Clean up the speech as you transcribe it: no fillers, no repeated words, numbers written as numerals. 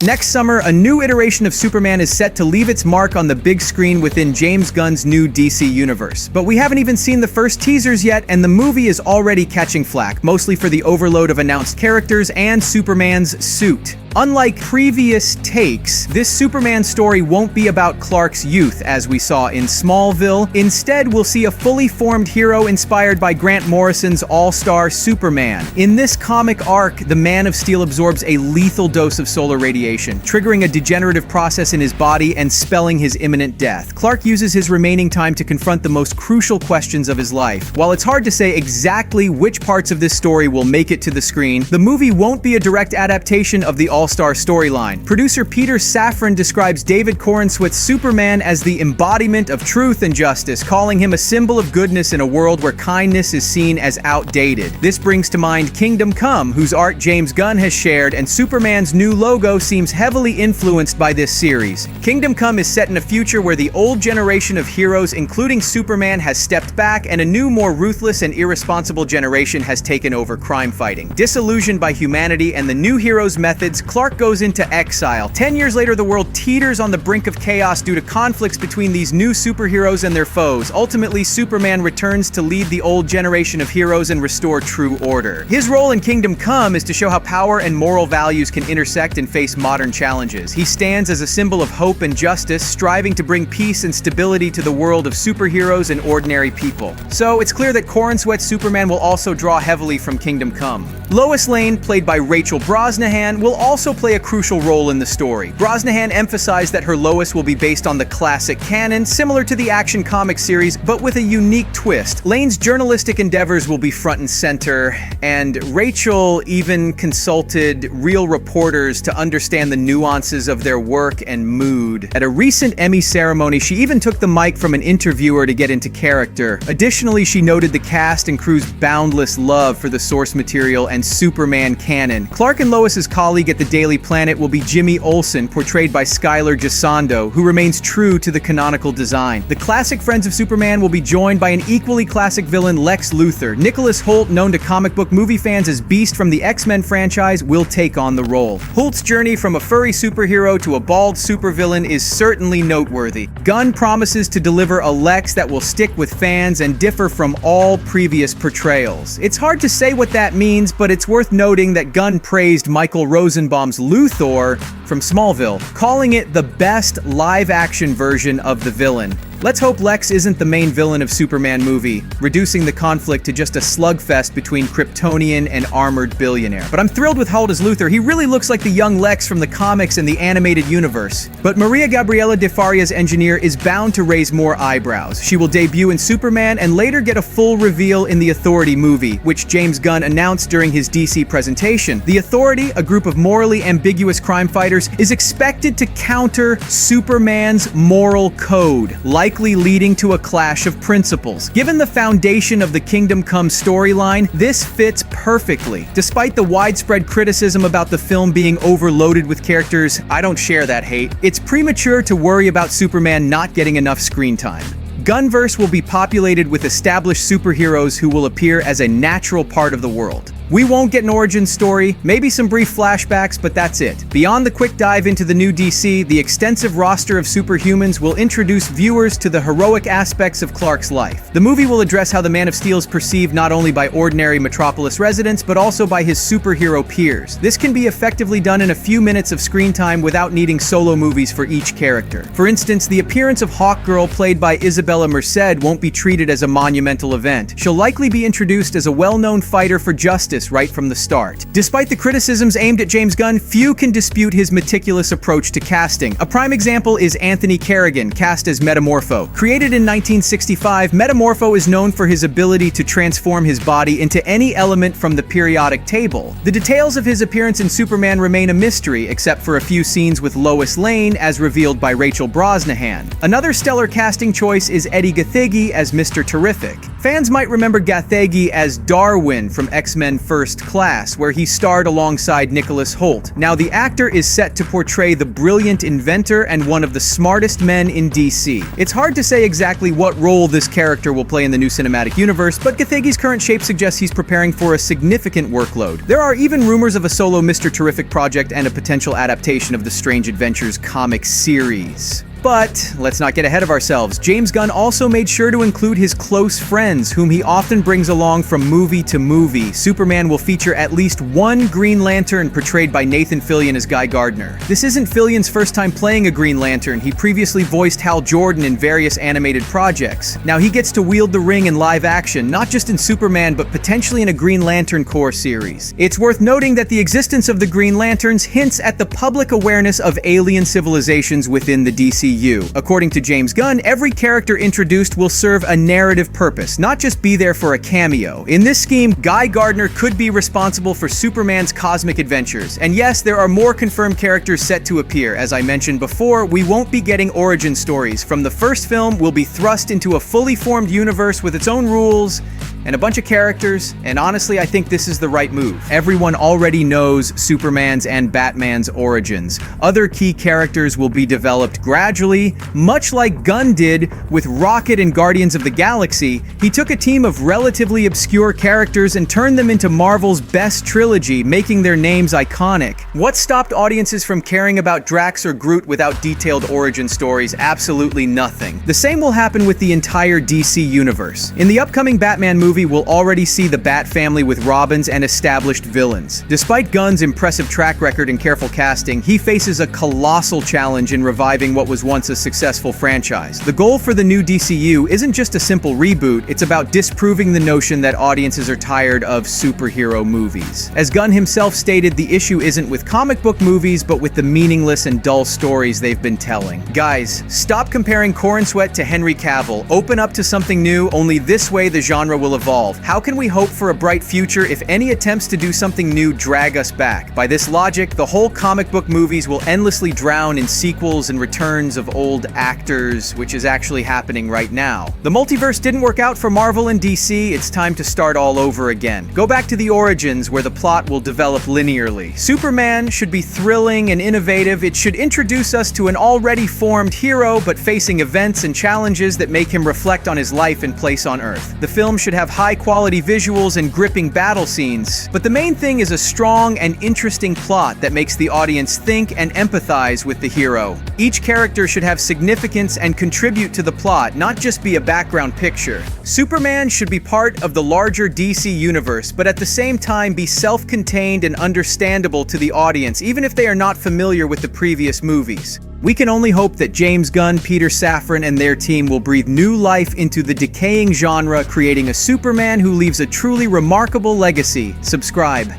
Next summer, a new iteration of Superman is set to leave its mark on the big screen within James Gunn's new DC universe. But we haven't even seen the first teasers yet, and the movie is already catching flack, mostly for the overload of announced characters and Superman's suit. Unlike previous takes, this Superman story won't be about Clark's youth, as we saw in Smallville. Instead, we'll see a fully formed hero inspired by Grant Morrison's all-star Superman. In this comic arc, the Man of Steel absorbs a lethal dose of solar radiation, triggering a degenerative process in his body and spelling his imminent death. Clark uses his remaining time to confront the most crucial questions of his life. While it's hard to say exactly which parts of this story will make it to the screen, the movie won't be a direct adaptation of the all-star storyline. Producer Peter Safran describes David Corenswet's Superman as the embodiment of truth and justice, calling him a symbol of goodness in a world where kindness is seen as outdated. This brings to mind Kingdom Come, whose art James Gunn has shared, and Superman's new logo seems heavily influenced by this series. Kingdom Come is set in a future where the old generation of heroes, including Superman, has stepped back, and a new, more ruthless and irresponsible generation has taken over crime fighting. Disillusioned by humanity and the new hero's methods, Clark goes into exile. 10 years later, the world teeters on the brink of chaos due to conflicts between these new superheroes and their foes. Ultimately, Superman returns to lead the old generation of heroes and restore true order. His role in Kingdom Come is to show how power and moral values can intersect and face modern challenges. He stands as a symbol of hope and justice, striving to bring peace and stability to the world of superheroes and ordinary people. So it's clear that Corenswet's Superman will also draw heavily from Kingdom Come. Lois Lane, played by Rachel Brosnahan, will also play a crucial role in the story. Brosnahan emphasized that her Lois will be based on the classic canon, similar to the Action comic series, but with a unique twist. Lane's journalistic endeavors will be front and center, and Rachel even consulted real reporters to understand the nuances of their work and mood. At a recent Emmy ceremony, she even took the mic from an interviewer to get into character. Additionally, she noted the cast and crew's boundless love for the source material and Superman canon. Clark and Lois's colleague at the Daily Planet will be Jimmy Olsen, portrayed by Skylar Gisondo, who remains true to the canonical design. The classic Friends of Superman will be joined by an equally classic villain, Lex Luthor. Nicholas Hoult, known to comic book movie fans as Beast from the X-Men franchise, will take on the role. Hoult's journey from a furry superhero to a bald supervillain is certainly noteworthy. Gunn promises to deliver a Lex that will stick with fans and differ from all previous portrayals. It's hard to say what that means, but it's worth noting that Gunn praised Michael Rosenbaum's Luthor from Smallville, calling it the best live-action version of the villain. Let's hope Lex isn't the main villain of Superman movie, reducing the conflict to just a slugfest between Kryptonian and armored billionaire. But I'm thrilled with Hoult as Luthor. He really looks like the young Lex from the comics and the animated universe. But Maria Gabriela de Faria's engineer is bound to raise more eyebrows. She will debut in Superman and later get a full reveal in the Authority movie, which James Gunn announced during his DC presentation. The Authority, a group of morally ambiguous crime fighters, is expected to counter Superman's moral code, likely leading to a clash of principles. Given the foundation of the Kingdom Come storyline, this fits perfectly. Despite the widespread criticism about the film being overloaded with characters, I don't share that hate. It's premature to worry about Superman not getting enough screen time. Gunverse will be populated with established superheroes who will appear as a natural part of the world. We won't get an origin story, maybe some brief flashbacks, but that's it. Beyond the quick dive into the new DC, the extensive roster of superhumans will introduce viewers to the heroic aspects of Clark's life. The movie will address how the Man of Steel is perceived not only by ordinary Metropolis residents, but also by his superhero peers. This can be effectively done in a few minutes of screen time without needing solo movies for each character. For instance, the appearance of Hawkgirl, played by Isabella Merced, won't be treated as a monumental event. She'll likely be introduced as a well-known fighter for justice right from the start. Despite the criticisms aimed at James Gunn, few can dispute his meticulous approach to casting. A prime example is Anthony Carrigan, cast as Metamorpho. Created in 1965, Metamorpho is known for his ability to transform his body into any element from the periodic table. The details of his appearance in Superman remain a mystery, except for a few scenes with Lois Lane, as revealed by Rachel Brosnahan. Another stellar casting choice is Eddie Gathegi as Mr. Terrific. Fans might remember Gathegi as Darwin from X-Men First Class, where he starred alongside Nicholas Hoult. Now, the actor is set to portray the brilliant inventor and one of the smartest men in DC. It's hard to say exactly what role this character will play in the new cinematic universe, but Gathegi's current shape suggests he's preparing for a significant workload. There are even rumors of a solo Mr. Terrific project and a potential adaptation of the Strange Adventures comic series. But let's not get ahead of ourselves. James Gunn also made sure to include his close friends, whom he often brings along from movie to movie. Superman will feature at least one Green Lantern portrayed by Nathan Fillion as Guy Gardner. This isn't Fillion's first time playing a Green Lantern. He previously voiced Hal Jordan in various animated projects. Now he gets to wield the ring in live action, not just in Superman, but potentially in a Green Lantern Corps series. It's worth noting that the existence of the Green Lanterns hints at the public awareness of alien civilizations within the DCU. According to James Gunn, every character introduced will serve a narrative purpose, not just be there for a cameo. In this scheme, Guy Gardner could be responsible for Superman's cosmic adventures. And yes, there are more confirmed characters set to appear. As I mentioned before, we won't be getting origin stories. From the first film, we'll be thrust into a fully formed universe with its own rules and a bunch of characters, and honestly, I think this is the right move. Everyone already knows Superman's and Batman's origins. Other key characters will be developed gradually, much like Gunn did with Rocket and Guardians of the Galaxy. He took a team of relatively obscure characters and turned them into Marvel's best trilogy, making their names iconic. What stopped audiences from caring about Drax or Groot without detailed origin stories? Absolutely nothing. The same will happen with the entire DC universe. In the upcoming Batman movie, we'll already see the Bat family with Robins and established villains. Despite Gunn's impressive track record and careful casting, he faces a colossal challenge in reviving what was once a successful franchise. The goal for the new DCU isn't just a simple reboot, it's about disproving the notion that audiences are tired of superhero movies. As Gunn himself stated, the issue isn't with comic book movies, but with the meaningless and dull stories they've been telling. Guys, stop comparing Corenswet to Henry Cavill. Open up to something new. Only this way the genre will evolve. How can we hope for a bright future if any attempts to do something new drag us back? By this logic, the whole comic book movies will endlessly drown in sequels and returns of old actors, which is actually happening right now. The multiverse didn't work out for Marvel and DC. It's time to start all over again. Go back to the origins where the plot will develop linearly. Superman should be thrilling and innovative. It should introduce us to an already formed hero, but facing events and challenges that make him reflect on his life and place on Earth. The film should have high-quality visuals and gripping battle scenes, but the main thing is a strong and interesting plot that makes the audience think and empathize with the hero. Each character should have significance and contribute to the plot, not just be a background picture. Superman should be part of the larger DC universe, but at the same time be self-contained and understandable to the audience, even if they are not familiar with the previous movies. We can only hope that James Gunn, Peter Safran, and their team will breathe new life into the decaying genre, creating a Superman who leaves a truly remarkable legacy. Subscribe.